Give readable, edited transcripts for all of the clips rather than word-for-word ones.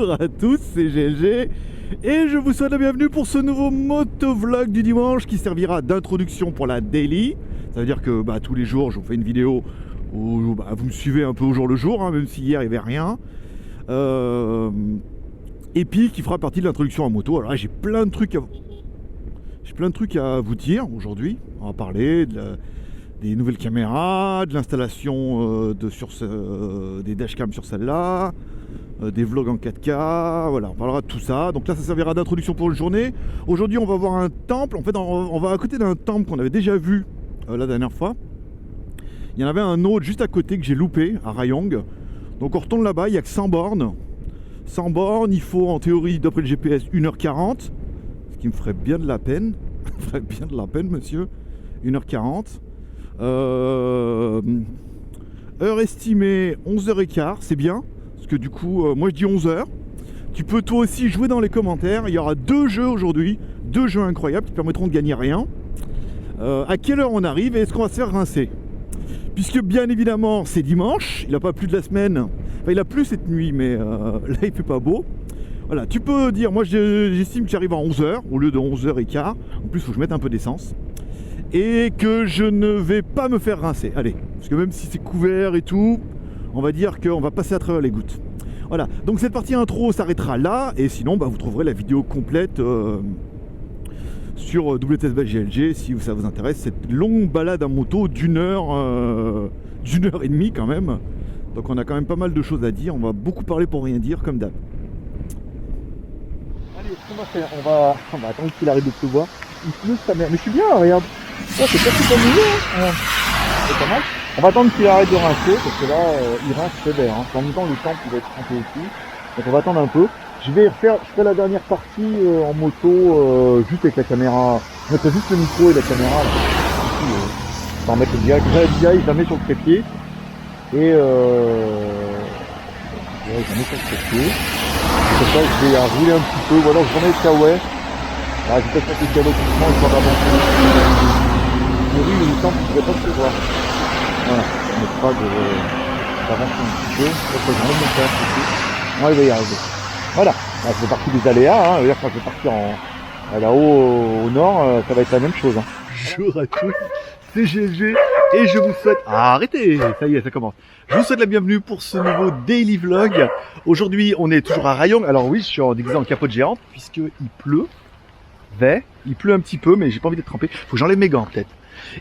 Bonjour à tous, c'est GLG et je vous souhaite la bienvenue pour ce nouveau motovlog du dimanche qui servira d'introduction pour la daily. Ça veut dire que tous les jours je vous fais une vidéo où vous me suivez un peu au jour le jour, même si hier il n'y avait rien. Et puis qui fera partie de l'introduction en moto. Alors là, j'ai plein de trucs à vous dire aujourd'hui. On va parler des nouvelles caméras, de l'installation des dashcams sur celle-là, des vlogs en 4K, voilà, on parlera de tout ça. Donc là, ça servira d'introduction pour une journée. Aujourd'hui, on va voir un temple. En fait, on va à côté d'un temple qu'on avait déjà vu la dernière fois. Il y en avait un autre juste à côté que j'ai loupé, à Rayong. Donc on retourne là-bas, il n'y a que 100 bornes. 100 bornes, il faut en théorie, d'après le GPS, 1h40. Ce qui me ferait bien de la peine. Me ferait bien de la peine, monsieur. 1h40. Heure estimée 11h15, c'est bien. Parce que du coup, moi je dis 11h. Tu peux toi aussi jouer dans les commentaires. Il y aura 2 jeux aujourd'hui. 2 jeux incroyables qui permettront de gagner rien. À quelle heure on arrive et est-ce qu'on va se faire rincer? Puisque bien évidemment c'est dimanche, il n'a pas plu de la semaine. Enfin, il a plu cette nuit, mais là il fait pas beau. Voilà, tu peux dire, moi j'estime que j'arrive à 11h au lieu de 11h15. En plus, il faut que je mette un peu d'essence. Et que je ne vais pas me faire rincer. Allez, parce que même si c'est couvert et tout, on va dire qu'on va passer à travers les gouttes. Voilà, donc cette partie intro s'arrêtera là. Et sinon, vous trouverez la vidéo complète sur WTS/GLG si ça vous intéresse. Cette longue balade en moto d'une heure et demie quand même. Donc on a quand même pas mal de choses à dire. On va beaucoup parler pour rien dire, comme d'hab. Allez, ce qu'on va faire, on va attendre qu'il arrête de pleuvoir. Il pleut sa mère, mais je suis bien, regarde. Oh, c'est pas super mignon, hein. C'est pas mal. On va attendre qu'il arrête de rincer, parce que là, il rince sévère. En même temps, le temps il va être trempé aussi. Donc on va attendre un peu. Je ferai la dernière partie en moto, juste avec la caméra. Je mettrai juste le micro et la caméra. Je vais en mettre le direct. Je la mets sur le trépied. Et je la mets sur le trépied. Comme ça, je vais rouler un petit peu. Voilà, je remets le kawaii. Ah, je vais peut-être mettre le cadeau tout le temps, je vais avancer. Le riz, il semble que je ne vais pas se voir. Voilà, ça me fera d'avancer un petit peu. Je vais enlever mon casque ici. Ouais, il va y arriver. Voilà, là, c'est parti des aléas. Hein. Quand je vais partir là-haut au nord, ça va être la même chose. Hein. Bonjour à tous, c'est GLG et je vous souhaite... Ah, arrêtez, ça y est, ça commence. Je vous souhaite la bienvenue pour ce nouveau daily vlog. Aujourd'hui, on est toujours à Rayong. Alors oui, je suis déguisé en capote géante puisqu'il pleut. Il pleut un petit peu, mais j'ai pas envie d'être trempé. Faut que j'enlève mes gants peut-être.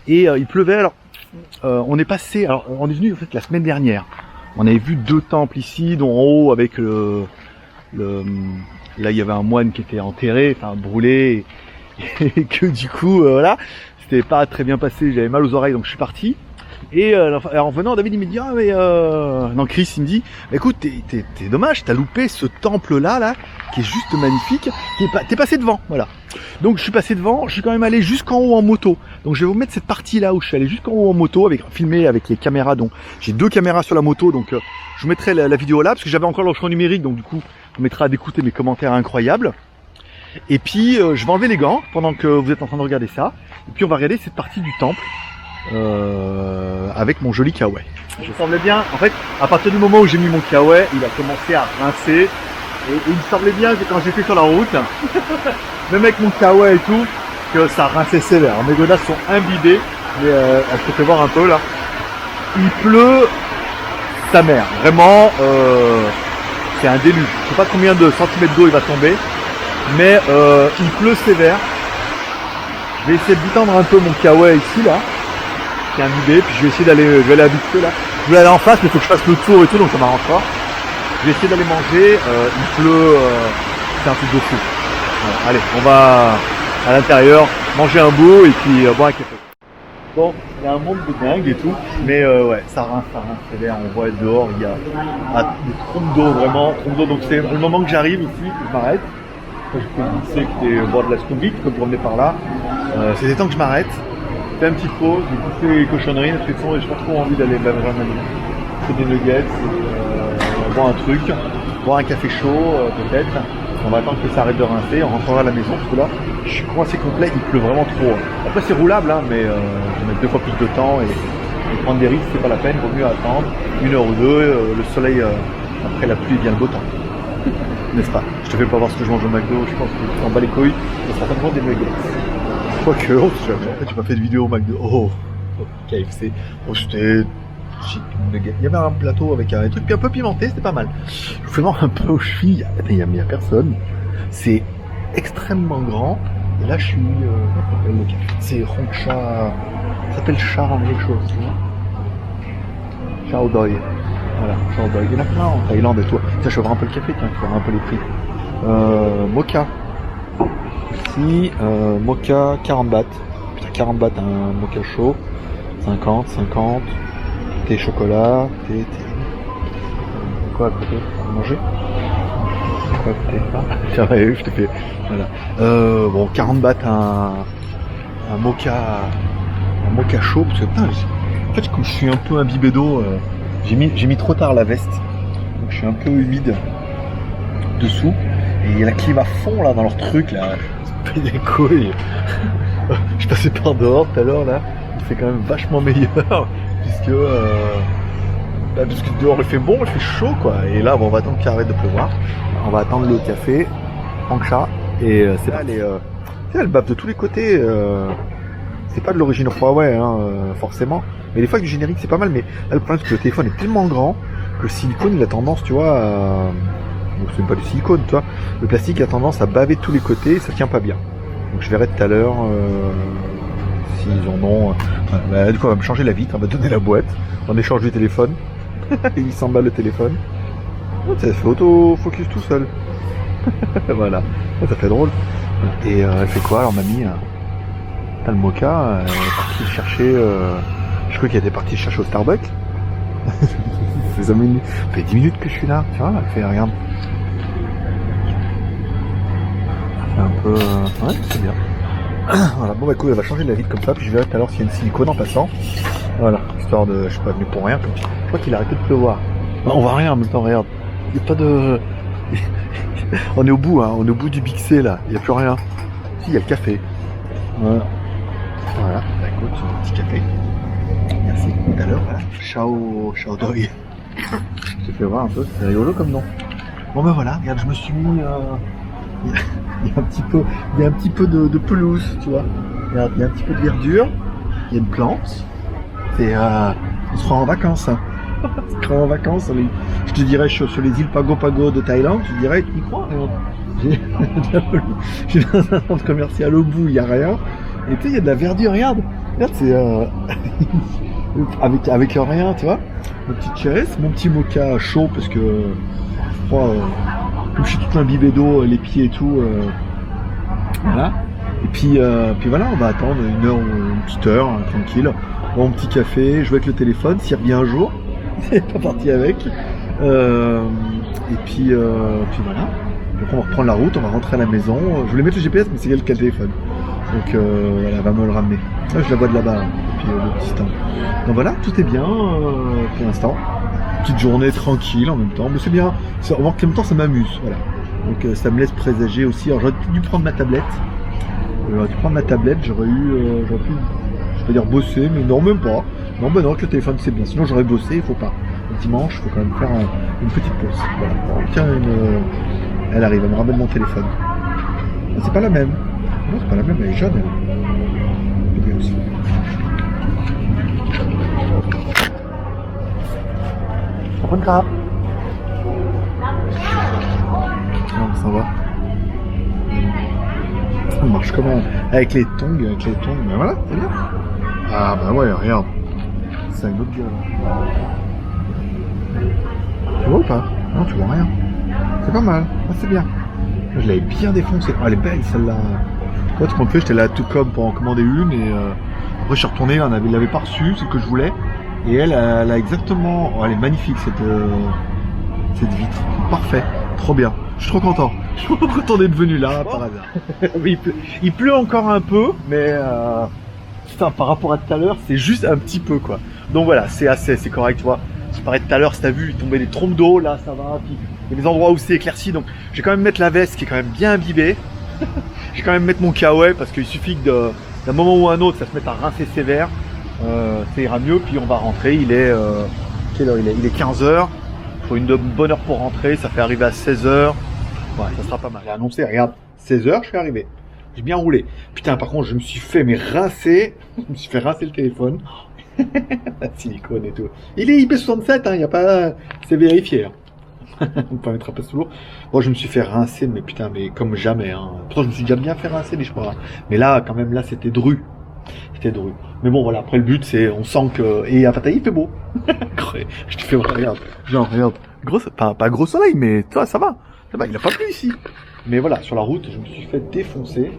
Et il pleuvait. Alors, on est passé. Alors, on est venu en fait la semaine dernière. On avait vu 2 temples ici, dont en haut avec là, il y avait un moine qui était enterré, enfin brûlé, et que du coup, voilà, c'était pas très bien passé. J'avais mal aux oreilles, donc je suis parti. Et en venant, David il me dit non, Chris il me dit écoute, t'es dommage, t'as loupé ce temple là qui est juste magnifique, t'es passé devant, voilà. Donc je suis passé devant, je suis quand même allé jusqu'en haut en moto. Donc je vais vous mettre cette partie là où je suis allé jusqu'en haut en moto, filmé avec les caméras. Donc j'ai 2 caméras sur la moto, donc je vous mettrai la vidéo là parce que j'avais encore l'enregistrement numérique, donc du coup on mettra d'écouter mes commentaires incroyables. Et puis je vais enlever les gants pendant que vous êtes en train de regarder ça. Et puis on va regarder cette partie du temple. Avec mon joli kawaii. Je semblais bien, en fait, à partir du moment où j'ai mis mon kawaii, il a commencé à rincer. Et il me semblait bien que quand j'étais sur la route, même avec mon kawaii et tout, que ça rinçait sévère. Mes godasses sont imbibées, mais je peux te voir un peu là. Il pleut sa mère. Vraiment, c'est un déluge. Je sais pas combien de centimètres d'eau il va tomber, mais il pleut sévère. Je vais essayer de détendre un peu mon kawaii ici là. Imbibé, puis je vais essayer d'aller habiter là. Je voulais aller en face, mais il faut que je fasse le tour et tout, donc ça m'arrange pas. Je vais essayer d'aller manger. Il pleut, c'est un truc de fou. Voilà, allez, on va à l'intérieur manger un bout et puis boire un café. Bon, il y a un monde de dingue et tout, mais ouais, ça rince, c'est l'air. On voit dehors, il y a des trompes d'eau, vraiment, trompes d'eau. Donc c'est le moment que j'arrive ici, que je m'arrête. Je peux glisser que t'es au bord de la Scoubik, comme vous revenez par là. C'était temps que je m'arrête. Fais un petit pause, j'ai poussé les cochonneries, et j'ai pas trop envie d'aller même faire des nuggets, boire un truc, boire un café chaud peut-être. On va attendre que ça arrête de rincer, on rentrera à la maison parce que là je suis coincé complet, il pleut vraiment trop. Après c'est roulable hein, mais je vais mettre 2 fois plus de temps et prendre des risques c'est pas la peine, il vaut mieux attendre 1 heure ou 2, le soleil après la pluie vient le beau temps. N'est-ce pas? Je te fais pas voir ce que je mange au McDo, je pense que tu t'en bats les couilles, c'est certainement des nuggets. Quoique, on sait jamais. En fait, j'ai pas fait de vidéo au McDo. Oh, KFC. Oh, c'était chic nuggets. Il y avait un plateau avec un truc un peu pimenté, c'était pas mal. Je vous fais voir un peu aux chevilles. Il y a personne. C'est extrêmement grand. Et là, je suis. C'est Hongcha. Ça s'appelle Char quelque chose, tu vois. Chao Doi. Voilà, Chao Doi. Il y en a plein en Thaïlande et tout. Tiens, je vais voir un peu le café, tiens, je vais voir un peu les prix. Mocha. Ici, mocha 40 bahts. Putain, 40 bahts un mocha chaud. 50. Thé chocolat. Thé. Quoi à côté? À manger? Quoi à côté? Ah, tiens, ouais, je t'ai fait. Voilà. Bon, 40 bahts un mocha chaud. Parce que putain, en fait, comme je suis un peu imbibé d'eau, j'ai mis trop tard la veste. Donc je suis un peu humide dessous. Et il y a la clim à fond là dans leur truc là. C'est des couilles. Je passais par dehors tout à l'heure là. C'est quand même vachement meilleur. Puisque dehors il fait bon, il fait chaud quoi. Et là bon, on va attendre qu'il arrête de pleuvoir. On va attendre le café Hongcha. Et c'est là elle bave de tous les côtés. C'est pas de l'origine Huawei hein, forcément. Mais des fois avec du générique c'est pas mal. Mais là le problème c'est que le téléphone est tellement grand que le silicone il a tendance tu vois donc c'est pas du silicone tu vois. Le plastique a tendance à baver de tous les côtés et ça tient pas bien. Donc je verrai tout à l'heure s'ils en ont. Du coup on va me changer la vitre, on va donner la boîte en échange du téléphone. 800 balles le téléphone. Ça fait auto-focus tout seul. Voilà, ça fait drôle. Et elle fait quoi alors mamie? T'as le mocha, elle est partie chercher. Je crois qu'elle était partie chercher au Starbucks. Ça fait 10 minutes que je suis là, tu vois, elle fait regarde. Elle fait un peu. Ouais, c'est bien. Voilà, bon bah écoute, elle va changer de la vitre comme ça, puis je verrai tout à l'heure s'il y a une silicone en passant. Voilà, histoire de. Je suis pas venu pour rien. Je crois qu'il a arrêté de pleuvoir. Non, on voit rien en même temps, regarde. Il n'y a pas de. On est au bout, hein, on est au bout du Big C là, il n'y a plus rien. Si, il y a le café. Voilà. Voilà, bah écoute, un petit café. Merci, tout à l'heure, voilà. Chao Doi. Je te fais voir un peu, c'est rigolo comme nom. Bon ben voilà, regarde, je me suis mis. Il y a un petit peu de pelouse, tu vois. Regarde, il y a un petit peu de verdure, il y a une plante. Et on sera en vacances. Hein. On sera en vacances. Je te dirais, je suis sur les îles Pago Pago de Thaïlande, tu dirais, tu y crois? J'ai dans un centre commercial au bout, il n'y a rien. Et tu sais, il y a de la verdure, regarde. Regarde, c'est avec rien, tu vois. Mon petit chaise, mon petit mocha chaud parce que je crois, comme je suis tout imbibé d'eau, les pieds et tout, voilà. Et puis voilà, on va attendre une petite heure, hein, tranquille. Bon, petit café, jouer avec le téléphone, s'il revient un jour. C'est pas parti avec. Et puis voilà. Donc on va reprendre la route, on va rentrer à la maison. Je voulais mettre le GPS, mais c'est elle qui a le téléphone. Donc voilà, elle va me le ramener. Là, je la vois de là-bas, depuis le petit temps. Donc voilà, tout est bien pour l'instant. Petite journée tranquille en même temps, mais c'est bien. En même temps, ça m'amuse. Voilà. Donc ça me laisse présager aussi. Alors j'aurais dû prendre ma tablette. J'aurais pu, je vais dire bosser, mais non, même pas. Non, ben non, avec le téléphone c'est bien. Sinon j'aurais bossé, il faut pas. Le dimanche, il faut quand même faire une petite pause. Voilà. Alors, tiens, elle arrive, elle me ramène mon téléphone. C'est pas la même. Non, c'est pas la même, elle est jeune. C'est bien aussi. On prend une carafe. Non, ça va. Ça marche comment? Avec les tongs, ben voilà, c'est bien. Ah bah ouais, regarde. C'est une autre gueule. Tu vois ou pas? Non, tu vois rien. C'est pas mal, ah, c'est bien. Je l'avais bien défoncé. Oh, elle est belle celle-là. Ouais, tu comprends, j'étais là tout comme pour en commander une et après je suis retourné, il l'avait pas reçu, c'est ce que je voulais. Et elle a exactement. Oh, elle est magnifique cette vitre. Parfait, trop bien. Je suis trop content. Je suis trop content d'être venu là par hasard. Oui, il pleut encore un peu, mais putain, par rapport à tout à l'heure, c'est juste un petit peu quoi. Donc voilà, c'est correct, tu vois. C'est pareil tout à l'heure, si t'as vu, il tombait des trompes d'eau, là ça va. Puis il y a des endroits où c'est éclairci, donc je vais quand même mettre la veste qui est quand même bien imbibée. Je vais quand même mettre mon kawaii parce qu'il suffit que d'un moment ou un autre, ça se mette à rincer sévère. Ça ira mieux, puis on va rentrer. Il est quelle heure il est 15h. Il faut une bonne heure pour rentrer, ça fait arriver à 16h. Ouais, ça sera pas mal. J'ai annoncé, regarde, 16h, je suis arrivé. J'ai bien roulé. Putain, par contre, je me suis fait rincer. Je me suis fait rincer le téléphone. La silicone et tout. Il est IP67, hein, il y a pas... C'est vérifié. Hein. On peut mettre un peu sous l'eau. Bon, je me suis fait rincer, mais putain, mais comme jamais. Hein. Pourtant, je me suis déjà bien fait rincer, mais je crois. Mais là, quand même, là, c'était dru. C'était dru. Mais bon, voilà, après, le but, c'est, on sent que... Et à Pattaya, il fait beau. Je te fais, regarde. Genre, regarde. Gros, pas gros soleil, mais toi, ça va. Ça va, il a pas plu ici. Mais voilà, sur la route, je me suis fait défoncer.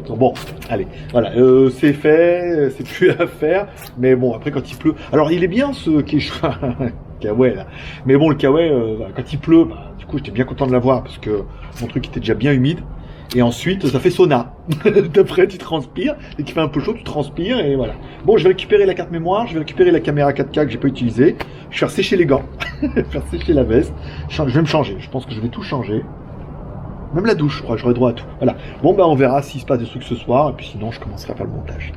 Bon, allez, voilà, c'est fait, c'est plus à faire. Mais bon, après, quand il pleut... Alors, il est bien, ce Kawaii, là. Mais bon, le Kawaii, quand il pleut, bah, du coup, j'étais bien content de l'avoir, parce que mon truc était déjà bien humide. Et ensuite, ça fait sauna. D'après, tu transpires, et qu'il fait un peu chaud, tu transpires, et voilà. Bon, je vais récupérer la carte mémoire, je vais récupérer la caméra 4K que j'ai pas utilisée. Je vais faire sécher les gants, faire sécher la veste. Je vais me changer, je pense que je vais tout changer. Même la douche, je crois, j'aurai droit à tout. Voilà. Bon, ben, on verra s'il se passe des trucs ce soir, et puis sinon, je commencerai à faire le montage.